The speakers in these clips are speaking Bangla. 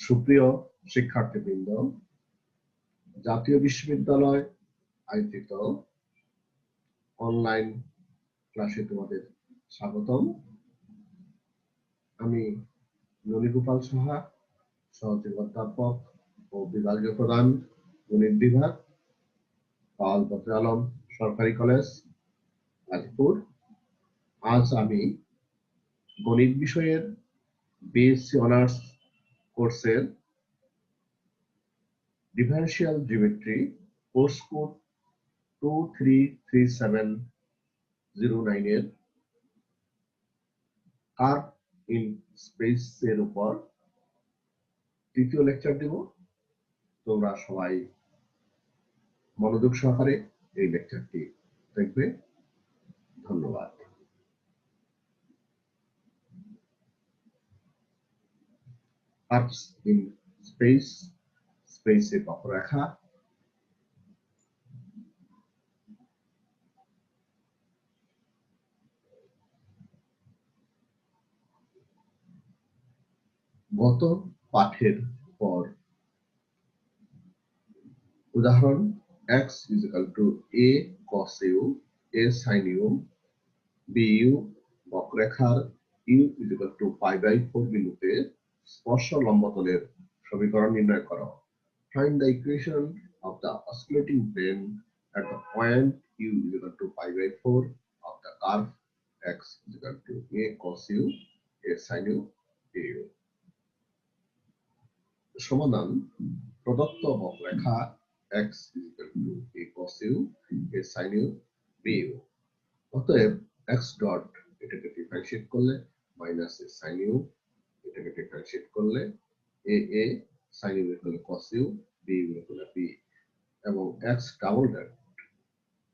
সুপ্রিয় শিক্ষার্থীবৃন্দ, জাতীয় বিশ্ববিদ্যালয় আয়োজিত অনলাইন ক্লাসে তোমাদের স্বাগতম। আমি ননীগোপাল সাহা, সহযোগী অধ্যাপক ও বিভাগীয় প্রধান, গণিত বিভাগ, পাওয়াল বদর আলম সরকারি কলেজ, গাজীপুর। আজ আমি গণিত বিষয়ের বিএসসি অনার্স কোর্সের ডিফারেনশিয়াল জিওমেট্রি কোর্স কোড 233709 এর কার্ভ ইন স্পেস এর উপর তৃতীয় লেকচার দেব। তোমরা সবাই মনোযোগ সহকারে এই লেকচারটি দেখবে। ধন্যবাদ। কার্ভস ইন স্পেস, স্পেসে বক্ররেখা। গত পাঠের পর উদাহরণ x is equal to a cos u, a sin u, bu বক্ররেখার u is equal to π/4 বিন্দুতে স্পর্শ লম্বতলের সমীকরণ নির্ণয় করো। Find the equation of the oscillating plane at the point u is equal to π/4 of the curve x is equal to a cos u, a sin u, bu। সমাধান: প্রদত্ত বক্ররেখা x is equal to a cos u, a sin u, bu। অতএব x ডট এটাকে ডিফারেন্সিয়েট করলে মাইনাস a sin u, এটাকে ডিফারেন্সিয়েট করলে a sin u এর হলো cos u, b এর হলো b, এবং x ডাবল ডট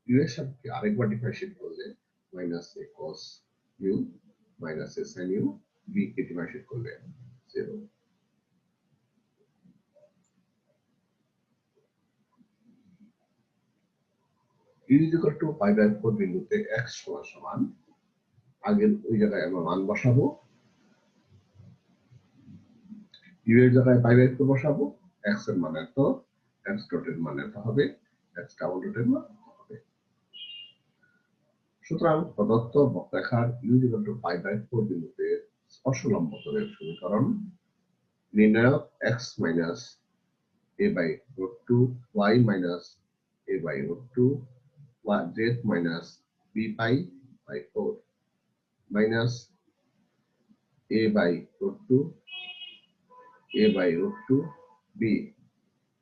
u এর সাথে আরেকবার ডিফারেন্সিয়েট করলে minus a cos u, minus a sin u, b K differentiate করলে 0। u is equal to π/4 বিন্দুতে x সমান আগের ওই জায়গায় আমরা মান বসাবো, u এর জায়গায় π/4 বসাবো, x এর মান এত, x ডট এর মান এত হবে, x ডাবল ডট এর মান হবে। সুতরাং প্রদত্ত বক্ররেখার u is equal to π/4 বিন্দুতে স্পর্শ লম্বতলের সমীকরণ নির্ণায়ক x minus a/√2, y minus a/√2, z minus b/4 minus a/√2, a/√2, b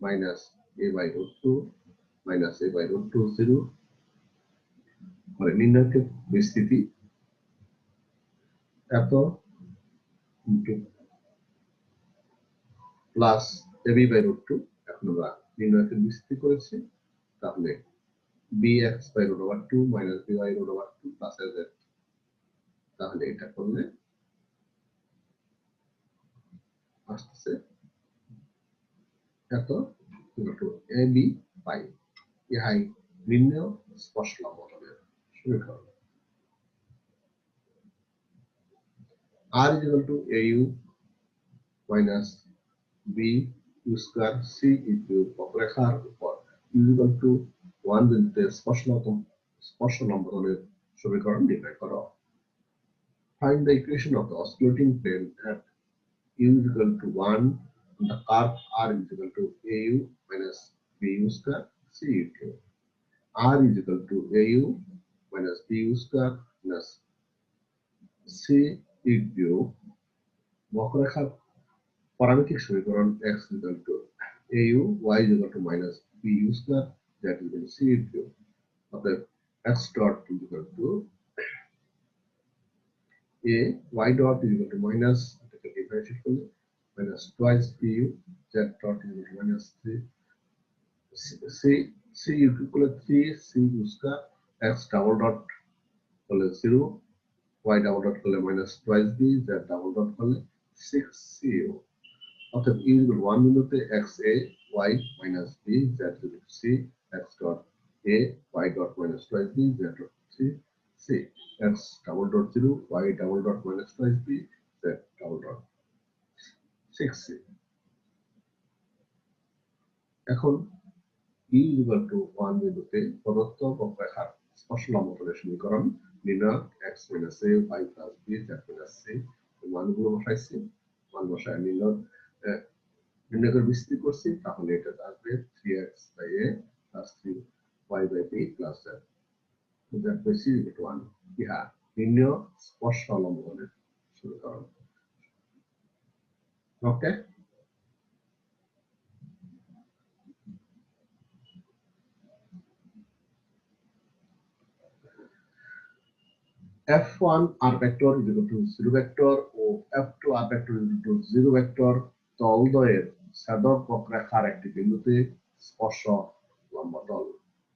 minus a/√2 minus a/√2 0 নির্ণায়কের বিস্তৃতি এত প্লাস ab/√2। এখন আমরা নির্ণায়কের বিস্তৃতি করেছি, তাহলে bx/√2 minus by/√2 plus az। তাহলে এটা করলে আসছে এত ab পাই। ইহাই নির্ণেয় স্পর্শ লম্বতলের সমীকরণ। r is equal to au minus bu square c into বক্ররেখার উপর u is equal to 1 বিন্দুতে স্পর্শ লম্বতলের সমীকরণ নির্ণয় করো। Find the equation of the oscillating plane at u is equal to 1 and the curve r is equal to au minus bu square c into r is equal to au minus bu square minus c into বক্ররেখার প্যারামেট্রিক সমীকরণ x is equal to au, y is equal to minus bu square, that is equal to c into অতএব x dot is equal to a, y dot is equal to minus এটাকে ডিফারেন্সিয়েট করলে minus twice bu, z dot is equal to minus 3 c equal to 3 c square, x double dot করলে 0, y double dot করলে minus twice b, z double dot করলে 6cu। অতএব u is equal to 1 বিন্দুতে x a, y minus b, z equal to c, x dot a, y dot minus twice b, z dot c, x double dot 0, y double dot minus twice b, z double dot 6c। এখন e ইকুয়াল টু 1 বিন্দুতে প্রদত্ত বক্ররেখার স্পর্শ লম্বতলের সমীকরণ নির্ণয় x minus a y plus b z minus c মানগুলো বসাইছি, মান বসায় নির্ণয় করে বিস্তৃত করছি, তাহলে এটা আসবে 3x by a plus 3y by b plus z z by c equal to 1। ইহা নির্ণয় স্পর্শ লম্বতলের সমীকরণ। ওকে, f1 r vector is equal to 0 vector O f2 r vector is equal to 0 vector তলদ্বয়ের ছেদক বক্ররেখার একটি বিন্দুতে স্পর্শ লম্বতল।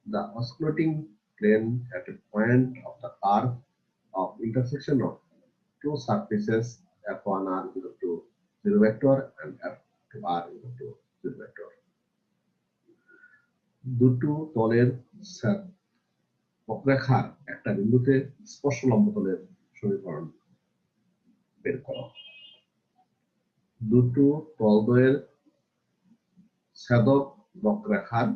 The osculating plane at a point of the curve of intersection of two surfaces f1 r is equal to 0 vector and f2 r is equal to 0 vector। দুটো তলের বক্ররেখার একটা বিন্দুতে স্পর্শ লম্বতলের সমীকরণ বের করো। দুটো তলদ্বয়ের ছেদক বক্ররেখার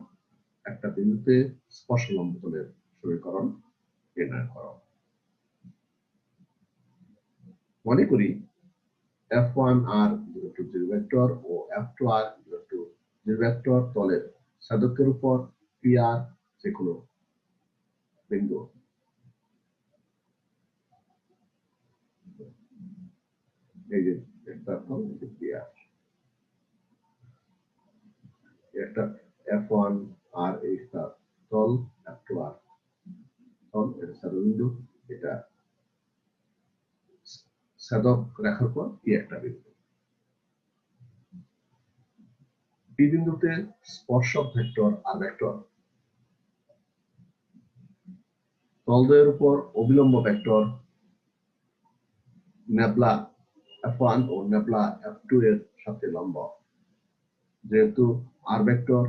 একটা বিন্দুতে স্পর্শ লম্বতলের সমীকরণ নির্ণয় করো। মনে করি f1r 0 ভেক্টর ও f2r 0 ভেক্টর তলের ছেদকের উপর pr যে কোনো বিন্দু। এই যে একটা একটা f1 আর এইটা তল, f2r তল, এটা ছেদবিন্দু, এটা ছেদক রেখার পর কি একটা বিন্দু। পি বিন্দুতে স্পর্শক ভেক্টর আর ভেক্টর, তলদ্বয়ের উপর অবিলম্ব ভেক্টর নেবলা f1 ও নেবলা f2 এর সাথে লম্ব। যেহেতু আর ভেক্টর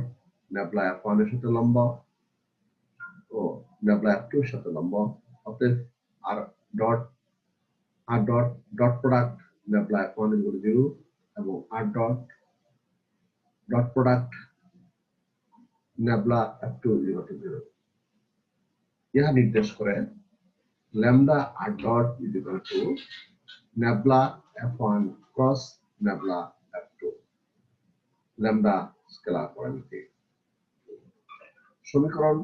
নেবলা f1 এর সাথে লম্ব ও নেবলা f2 এর সাথে লম্ব, অতএব r dot dot product nabla f1 equal to 0 এবং r dot product nabla f2 equal to 0। ইহা নির্দেশ করে lambda r dot is equal to nabla f1 cross nabla f2, lambda scalar পরামিতি। সমীকরণ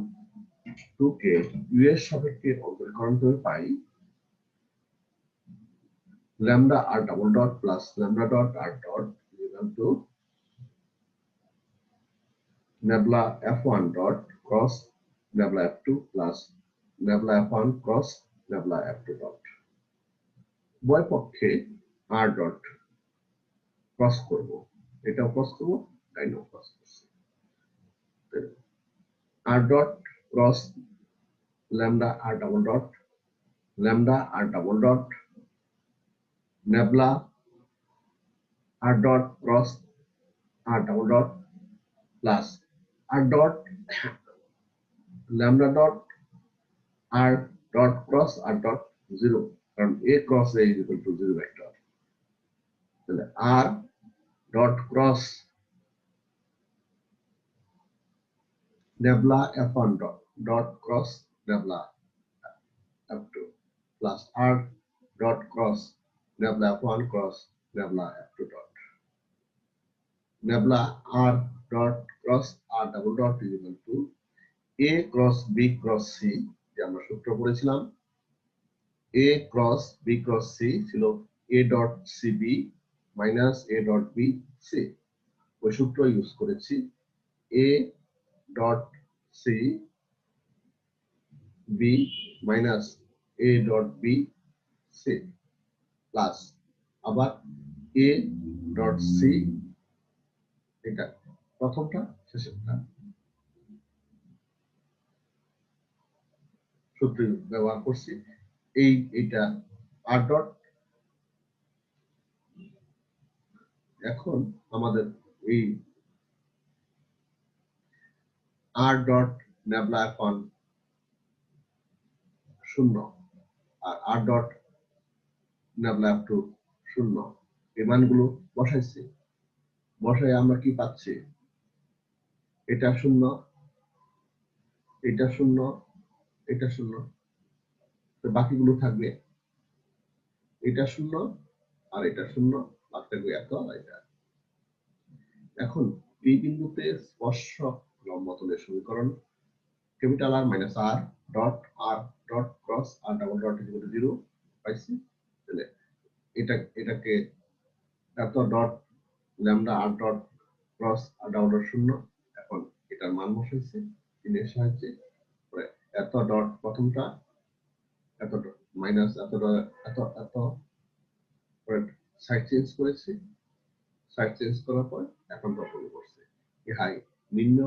2 কে u এর সাপেক্ষে অন্তরীকরণ করে পাই lambda r double dot plus lambda dot r dot is equal to nabla f1 dot cross nabla f2 plus nabla f1 cross nabla f2 dot. উভয় পক্ষে আর ডট ক্রস করব, এটাও ক্রস করব, এটাও ক্রস করছি। R dot cross lambda r double dot, lambda r double dot nabla r dot cross r double dot plus r dot lambda dot r dot cross r dot 0, কারণ a cross a is equal to 0 vector. তাহলে r dot cross nabla f1 dot cross nabla f2 plus r dot cross nabla f1 cross nabla f2 dot. Nabla r dot cross r double dot is equal two a cross b cross c, যে আমরা সূত্র পড়েছিলাম। a cross b cross c ছিল a dot cb minus a dot b c, ওই সূত্র ইউজ করেছি। a dot c b minus a dot b c plus আবার a ডট c, এটা প্রথমটা শেষেরটা সূত্র ব্যবহার করছি। এইটা আর ডট। এখন আমাদের এই আর ডট নেবলা f1 0 আর আর ডট নেবলা f2 0, এই মানগুলো বসাইছি। বসাই আমরা কি পাচ্ছি? এটা শূন্য, এটা শূন্য, এটা শূন্য, তো বাকিগুলো থাকবে এটা শূন্য আর এটা শূন্য, বাদ থাকবে এত আর এটা। এখন পি বিন্দুতে স্পর্শক লম্বতলের সমীকরণ capital r minus r dot cross r double dot equal to 0 পাইছি। তাহলে এটাকে এত dot lambda r dot cross r double dot শূন্য। এখন এটার মান বসাইছি 3 এর সাহায্যে, এত ডট প্রথমটা, এত মাইনাস এত এত এত, সাইড চেঞ্জ করেছি, সাইড চেঞ্জ করার পর এখন তখন করছে ইহাই নিম্ন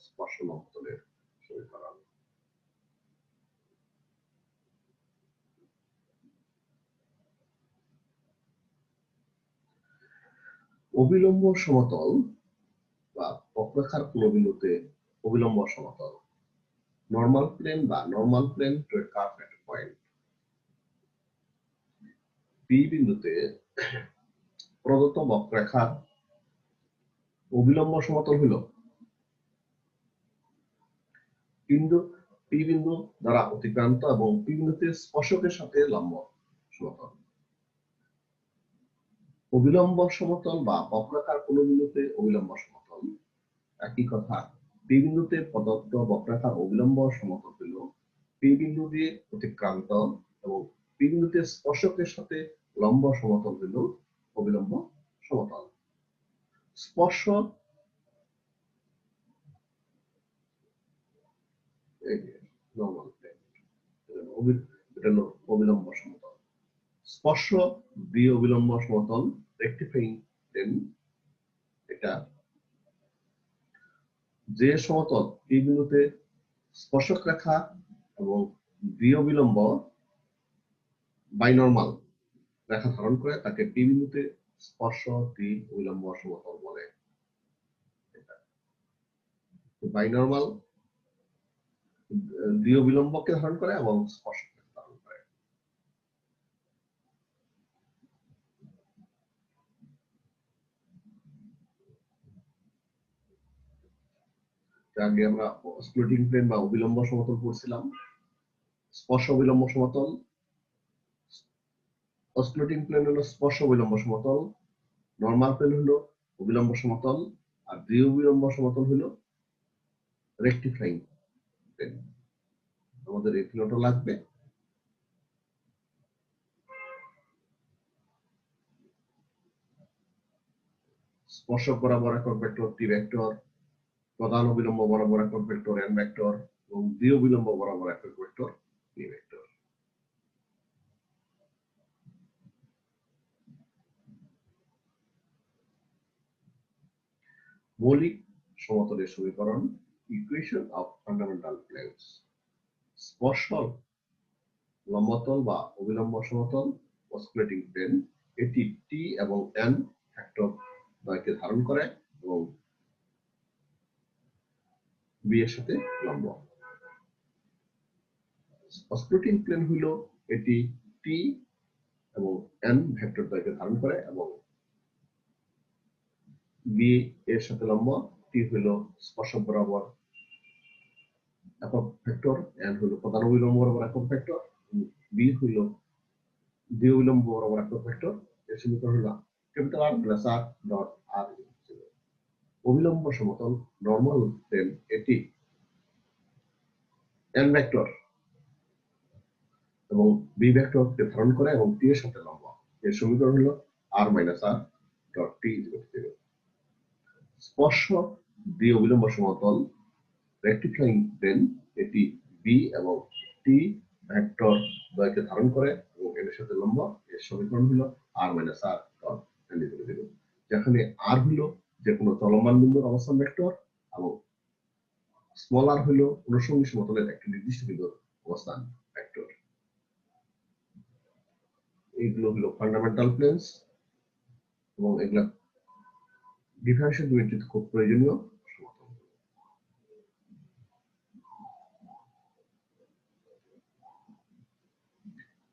স্পর্শ লম্বতলের সমীকরণ। অবিলম্ব সমতল বা বক্ররেখার কোন বিন্দুতে অবিলম্ব সমতল, নরমাল প্লেন বা normal plane two a curve at point. P বিন্দুতে প্রদত্ত বক্ররেখার অবিলম্ব সমতল হলো বিন্দু পি বিন্দু দ্বারা অতিক্রান্ত এবং পি বিন্দুতে স্পর্শকের সাথে লম্ব সমতল। অবিলম্ব সমতল বা বক্ররেখার কোন বিন্দুতে অবিলম্ব সমতল, একই কথা। পি বিন্দুতে প্রদত্ত বক্ররেখার অবিলম্ব সমতল হল পি বিন্দু দিয়ে অতিক্রান্ত এবং পি বিন্দুতে স্পর্শকের সাথে লম্ব সমতল হল অবিলম্ব সমতল। স্পর্শ অবিলম্ব সমতল, স্পর্শ দিয়ে অবিলম্ব সমতল রেকটিফাইং প্লেন। এটা যে সমতল পি বিন্দুতে স্পর্শক রেখা এবং দ্বি অবিলম্ব বাইনর্মাল রেখা ধারণ করে তাকে পি বিন্দুতে স্পর্শ দ্বি অবিলম্ব সমতল বলে। বাইনর্মাল দ্বি অবিলম্বকে ধারণ করে এবং স্পর্শকে ধারণ করে। আগে আমরা স্প্লিটিং প্লেন বা অবিলম্ব সমতল পড়ছিলাম। স্পর্শ অবিলম্ব সমতল, স্প্লিটিং প্লেন হলো স্পর্শ অবিলম্ব সমতল, নরমাল প্লেন হলো অবিলম্ব সমতল, আর দ্বি অবিলম্ব সমতল হলো রেকটিফাইং প্লেন। আমাদের এই তিনটা লাগবে। স্পর্শক বরাবর একক ভেক্টর টি ভেক্টর, প্রধান অবিলম্ব বরাবর একক ভেক্টর এন ভেক্টর এবং দ্বি অবিলম্ব বরাবর একক ভেক্টর পি ভেক্টর। মৌলিক সমতলের সমীকরণ, ইকুয়েশন অফ ফান্ডামেন্টাল প্লেনস। স্পর্শক লম্বতল বা অবিলম্ব সমতল অসকুলেটিং প্লেন, এটি টি এবং এন ভেক্টর দ্বয়কে ধারণ করে এবং বি এর সাথে লম্ব। অসকুলেটিং প্লেন হইল এটি টি এবং এন ভেক্টর দ্বয়কে ধারণ করে এবং বি এর সাথে লম্ব। টি হইল স্পর্শক বরাবর একক ভেক্টর, এন হইল প্রধান অবিলম্ব বরাবর একক ভেক্টর, বি হইল দ্বি অবিলম্ব বরাবর একক ভেক্টর। এর সমীকরণ হল capital r plus r dot r. অবিলম্ব সমতল নরমাল প্লেন, এটি এন ভেক্টর এবং বি ভেক্টরকে ধারণ করে এবং টি এর সাথে লম্ব। এর সমীকরণ হলো r minus r dot t equal to 0। স্পর্শ দ্বি অবিলম্ব সমতল রেকটিফাইং প্লেন, এটি বি এবং টি ভেক্টর দ্বয়কে ধারণ করে এবং এর সাথে লম্ব। এর সমীকরণ হলো r minus r dot n equal to 0, যেখানে আর হলো যে কোনো চলমান বিন্দুর অবস্থান ভেক্টর এবং স্মল আর হলো অনুসঙ্গী সমতলের একটি নির্দিষ্ট বিন্দুর অবস্থান ভেক্টর। এইগুলো হলো ফান্ডামেন্টাল প্লেনস এবং এগুলা ডিফারেন্সিয়াল জিওমেট্রিতে খুব প্রয়োজনীয় সমতল।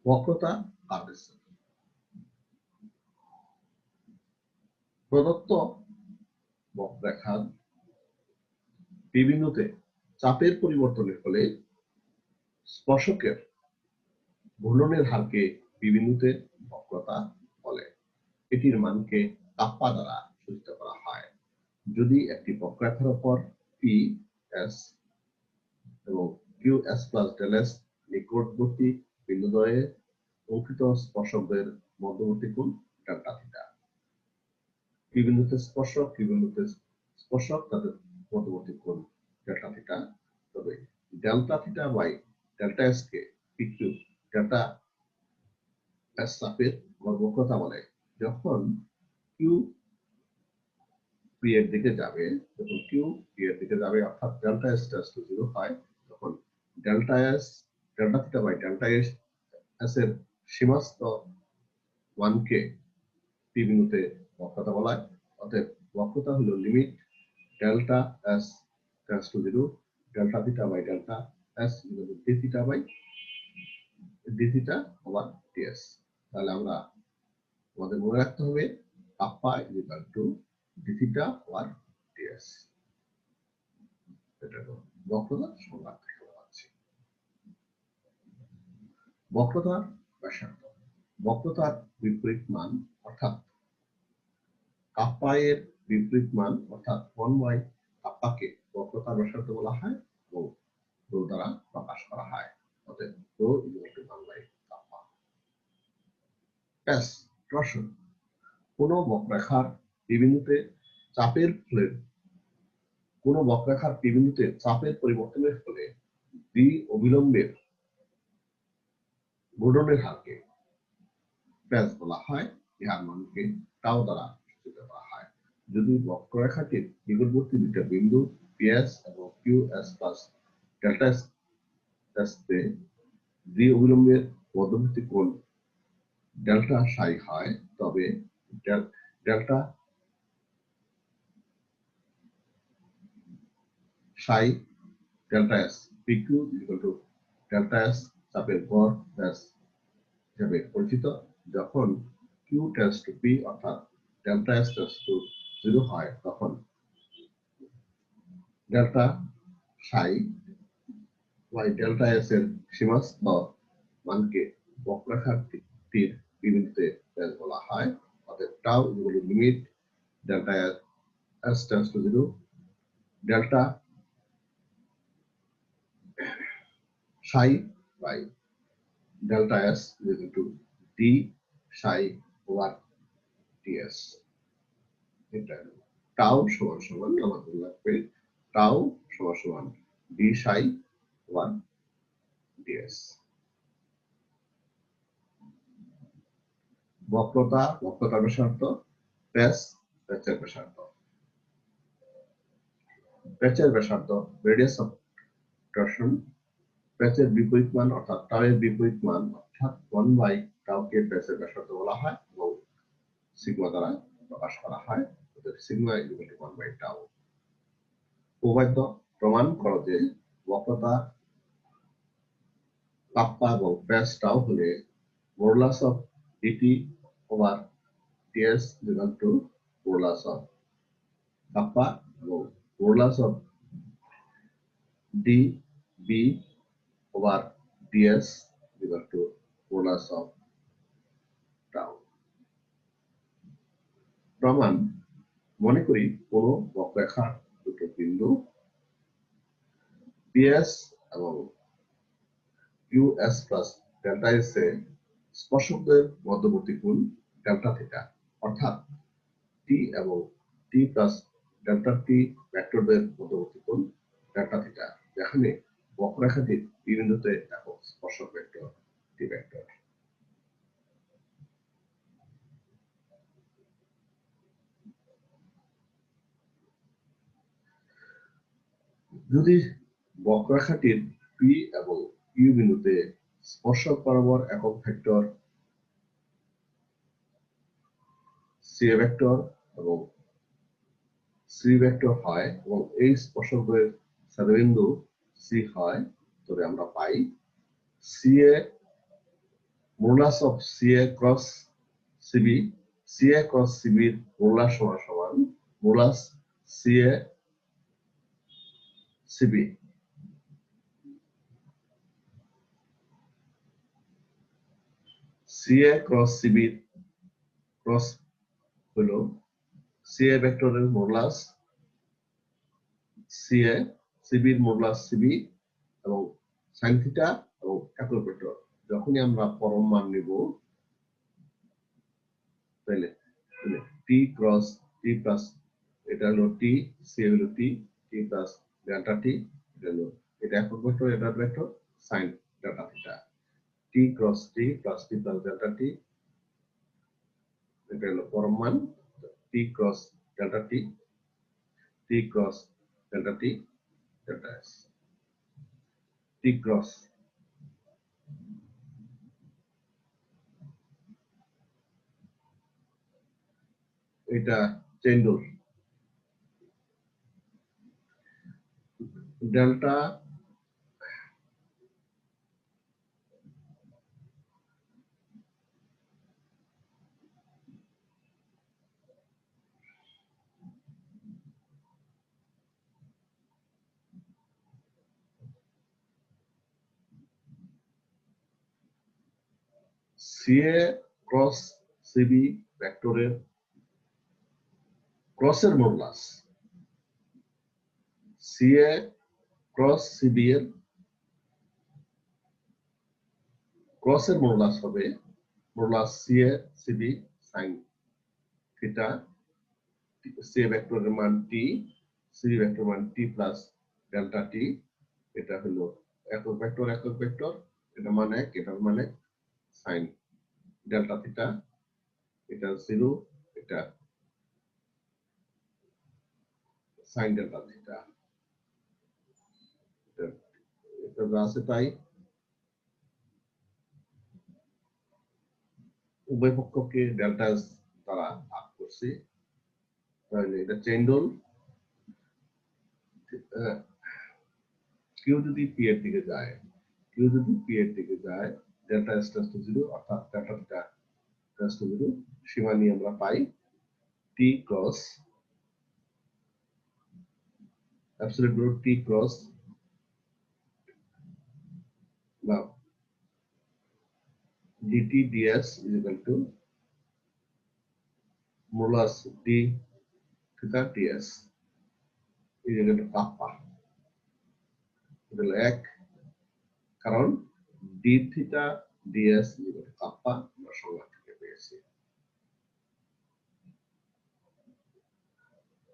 বক্রতা কার্ভেচার। প্রদত্ত বক্ররেখার পি বিন্দুতে চাপের পরিবর্তনের ফলে স্পর্শকের ঘূর্ণনের হারকে পি বিন্দুতে বক্রতা বলে। এটির মানকে কাপ্পা দ্বারা সূচিত করা হয়। যদি একটি বক্ররেখার উপর পি এস এবং Q S plus del S নিকটবর্তী বিন্দুদ্বয়ে অঙ্কিত স্পর্শকদের মধ্যবর্তী কোণ ডেল্টা থিটা। পি বিন্দুতে স্পর্শক, কিউ বিন্দুতে স্পর্শক, তাদের মধ্যবর্তী কোণ ডেল্টা থিটা। তবে delta theta by delta S কে পি কিউ ডেল্টা এস চাপের বক্রতা বলে। যখন কিউ পি এর দিকে যাবে, যখন কিউ পি এর দিকে যাবে অর্থাৎ ডেল্টা এস টেন্ডস টু 0 হয়, তখন delta theta by delta S এর সীমাস্থ মানকে পি বিন্দুতে বক্রতা বলা হয়। অতএব বক্রতা হলো limit delta S tends to 0 delta theta by delta S D theta by D theta over TS. তাহলে আমরা আমাদের মনে রাখতে হবে kappa is equal to D theta over TS. এটা হলো বক্রতার সংজ্ঞা থেকে পাচ্ছি। বক্রতার ব্যাসার্ধ, বক্রতার বিপরীত মান অর্থাৎ কাপ্পা এর বিপরীত মান অর্থাৎ 1 বাই কাপ্পাকে বক্রতার ব্যাসার্ধ বলা হয় এবং রো দ্বারা প্রকাশ করা হয়। অতএব rho is equal to 1 by kappa. প্যাস টর্শন, কোন বক্ররেখার পি বিন্দুতে চাপের ফলে কোন বক্ররেখার পি বিন্দুতে চাপের পরিবর্তনের ফলে ডি অবিলম্বের ঘূর্ণনের হারকে প্যাস বলা হয়। ইহার মানকে টাও দ্বারা সূচিত করা হয়। যদি বক্ররেখাটির নিকটবর্তী দুইটা বিন্দু পিএস এবং Q S plus delta S তে ডি অবিলম্বের মধ্যবর্তী কোণ ডেল্টা সাই হয়, তবে delta psi delta S P Q equal to delta S চাপের গড় ব্যাস হিসাবে পরিচিত। যখন কিউ টেন্ডস টু পি অর্থাৎ ডেল্টা এস টেন্ডস টু 0 হয়, তখন delta psi by delta S এর সীমাস্থ মানকে বক্ররেখাটির পি বিন্দুতে প্যাস বলা হয়। অতএব tau equal to limit delta S tends to 0 delta psi by delta S equal to D psi over TS. এটা টাউ সমান সমান আমাদের লাগবে টাউ সমান সমান ডি সাই ওভার ডিএস। বক্রতা, বক্রতার ব্যাসার্ধ, প্যাচ, প্যাচের ব্যাসার্ধ। প্যাচের ব্যাসার্ধ রেডিয়াস অফ টর্শন, প্যাচের বিপরীত মান অর্থাৎ টাউ এর বিপরীত মান অর্থাৎ 1 বাই টাউ কে প্যাচের ব্যাসার্ধ বলা হয় এবং সিগমা দ্বারা প্রকাশ করা হয়। Sigma equal to 1 by tau. উপপাদ্য প্রমাণ করো যে বক্রতা কাপ্পা এবং প্যাচ টাউ হলে modulus of dt over ts equal to modulus of kappa এবং modulus of d b over ts equal to modulus of tau. প্রমাণ, মনে করি কোন বক্ররেখার দুটো বিন্দু পিএস এবং কিউএস প্লাস ডেল্টা এস এ স্পর্শকদের মধ্যবর্তী কোণ ডেল্টা থিটা অর্থাৎ টি এবং টি প্লাস ডেল্টা টি ভেক্টরদের মধ্যবর্তী কোণ ডেল্টা থিটা, যেখানে বক্ররেখাটির পি বিন্দুতে একক স্পর্শক ভেক্টর টি ভেক্টর। যদি বক্ররেখাটির পি এবং কিউ বিন্দুতে স্পর্শক বরাবর একক ভেক্টর সি ভেক্টর এবং সি ভেক্টর হয় এবং এই স্পর্শকের ছেদবিন্দু সি হয়, তবে আমরা পাই c a modulus of c a cross CB, c a cross সিবির মডুলাস সমান সমান modulus c a CB CA cross CB cross হলো সিএ ভেক্টরের মডুলাস সিএ সিবির মডুলাস সিবি এবং সাইন থিটা এবং একক ভেক্টর যখনই আমরা পরম মান নিব তাহলে টি ক্রস টি প্লাস এটা হলো টি সি হলো টি টি প্লাস ডেল্টা টি এটা হলো এটা একক ভেক্টর এটা vector sine delta theta t cross t plus t plus delta t এটা হলো পরম মান t cross delta t t cross delta t delta s t cross এটা chain rule delta CA cross CB ভেক্টরের ক্রসের মডুলাস সিএ ক্রস সিবি এর ক্রসের মডুলাস হবে modulus CA CB sine theta CA ভেক্টরের মান টি সিবি ভেক্টর মান টি প্লাস ডেল্টা টি এটা হলো একক ভেক্টর এটা মান 1 এটার মানে সাইন ডেল্টা থিটা এটা 0 এটা সাইন ডেল্টা থিটা এটা যা আছে তাই উভয় পক্ষকে ডেল্টা দ্বারা ভাগ করছি তাহলে এটা চেইন রুল কিউ যদি পি এর দিকে যায় ডেল্টা এস টেন্ডস টু 0 অর্থাৎ ডেল্টা থিটা টেন্ডস টু 0 সীমা নিয়ে আমরা পাই t cross absolute root t cross now dt ds is equal to modulus d theta ds is equal to kappa এটা হলো 1 কারণ d theta ds is equal to kappa আমরা সংজ্ঞা থেকে পেয়েছি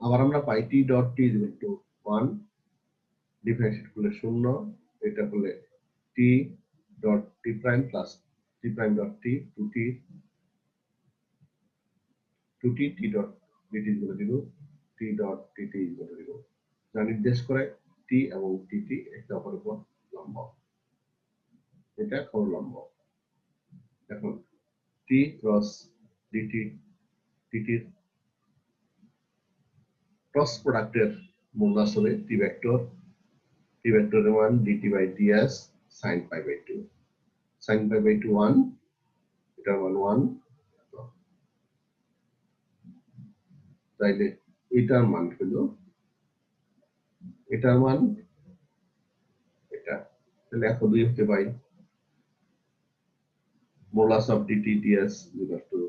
আবার আমরা পাই t dot t is equal to 1 differentiate করলে 0 এটা করলে t dot t prime plus t prime dot t 2t 2t t dot dt is equal to 0 t dot tt is equal to 0 যা নির্দেশ করে t এবং tt একে অপরের উপর লম্ব এটা খড় লম্ব এখন t cross dt tt cross প্রোডাক্টের মডুলাস হবে t ভেক্টরের মান dt by ds sin pi by 2 sin pi by 2 1 এটার মান 1 তাইলে এটার মান হলো এটার মান এটা তাহলে এখন দুই হতে পাই modulus of dt ds equal to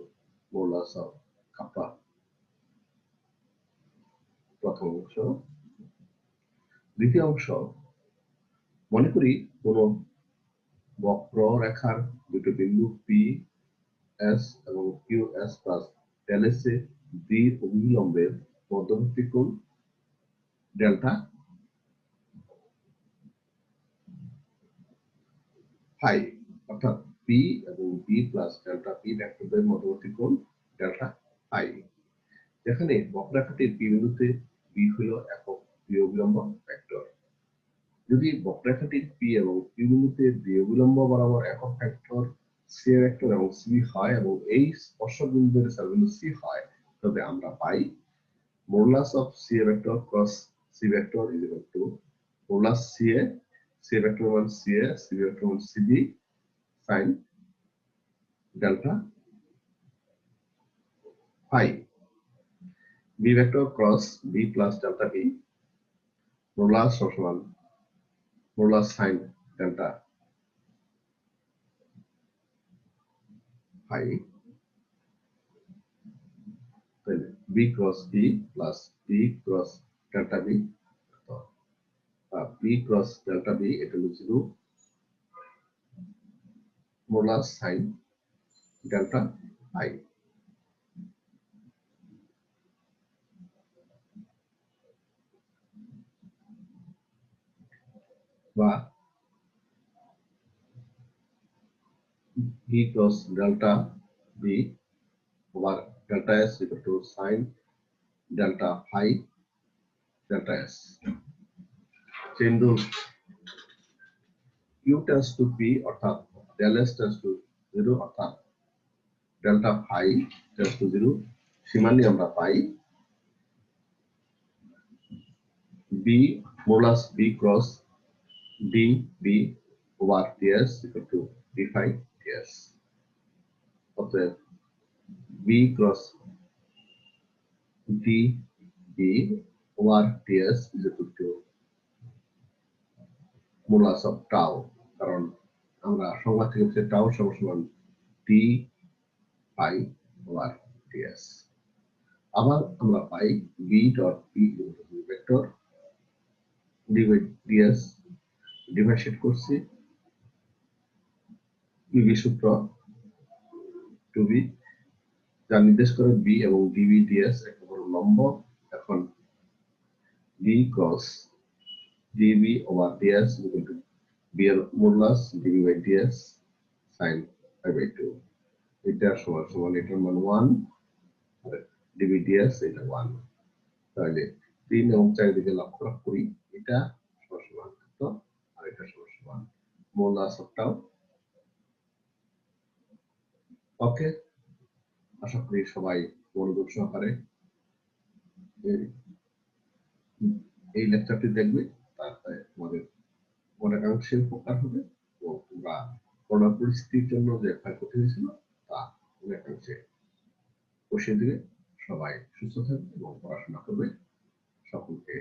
modulus of kappa প্রথম অংশ দ্বিতীয় অংশ মনে করি কোন বক্ররেখার দুটো বিন্দু p s এবং q s plus del s এ দ্বি অভিলম্বের মধ্যবর্তী কোণ ডেল্টা ফাই অর্থাৎ p এবং b প্লাস ডেল্টা p ভেক্টরদের মধ্যবর্তী কোণ ডেল্টা ফাই যেখানে বক্ররেখাটির p বিন্দুতে b হলো একক দ্বি অভিলম্ব ভেক্টর যদি বক্ররেখাটির p এবং q বিন্দুতে দ্বি অভিলম্ব বরাবর একক ভেক্টর c ভেক্টর এবং c হয় এবং এই স্পর্শক বিন্দুর সারবিন্দু c হয় তবে আমরা পাই modulus of c vector cross c vector is equal to modulus c vector মান ca c vector মান cb sin delta phi b vector cross b plus delta b modulus সমান মডুলাস সাইন ডেল্টা ফাই, তাহলে B cross B plus B cross delta B, B cross delta B এটা হলো 0 মডুলাস সাইন ডেল্টা আই, বা B cross delta B over delta S equal to sine delta phi delta S. Chain rule U tends to P অর্থাৎ ডেল এস টেন্ডস টু 0 অর্থাৎ ডেল্টা ফাই টেন্ডস টু 0, সীমা নিয়ে আমরা পাই B modulus B cross d b over ts equal to d phi ts. অতএব b cross d b over ts is equal to modulus of tau, কারণ আমরা সংজ্ঞা থেকে হচ্ছে টাউ সমান ডি ফাই ওভার টিএস। আবার আমরা পাই b dot p vector d by ds divide করছি পিভি সূত্র টু বি যা নির্দেশ করে বি এবং ডিবি ডিএস একটা বড় লম্ব। এখন b cross db over ds equal to b এর modulus db by ds sine pi by 2, এটা সমান এটার মান 1 আর ডিবি ডিএস এটা 1। তাহলে 3 এবং 4 দিকে লক্ষ্য করি, এটা সমান তো আর এটা সমান মডুলাস অফ টাউ। ওকে, আশা করি সবাই মনোযোগ সহকারে এই লেকচারটি দেখবে, তাতে তোমাদের অনেকাংশে উপকার হবে এবং তোমরা করোনা পরিস্থিতির জন্য যে ক্ষয়ক্ষতি হয়েছিল তা অনেকাংশে বসিয়ে দিবে। সবাই সুস্থ থাকবে এবং পড়াশোনা করবে। সকলকে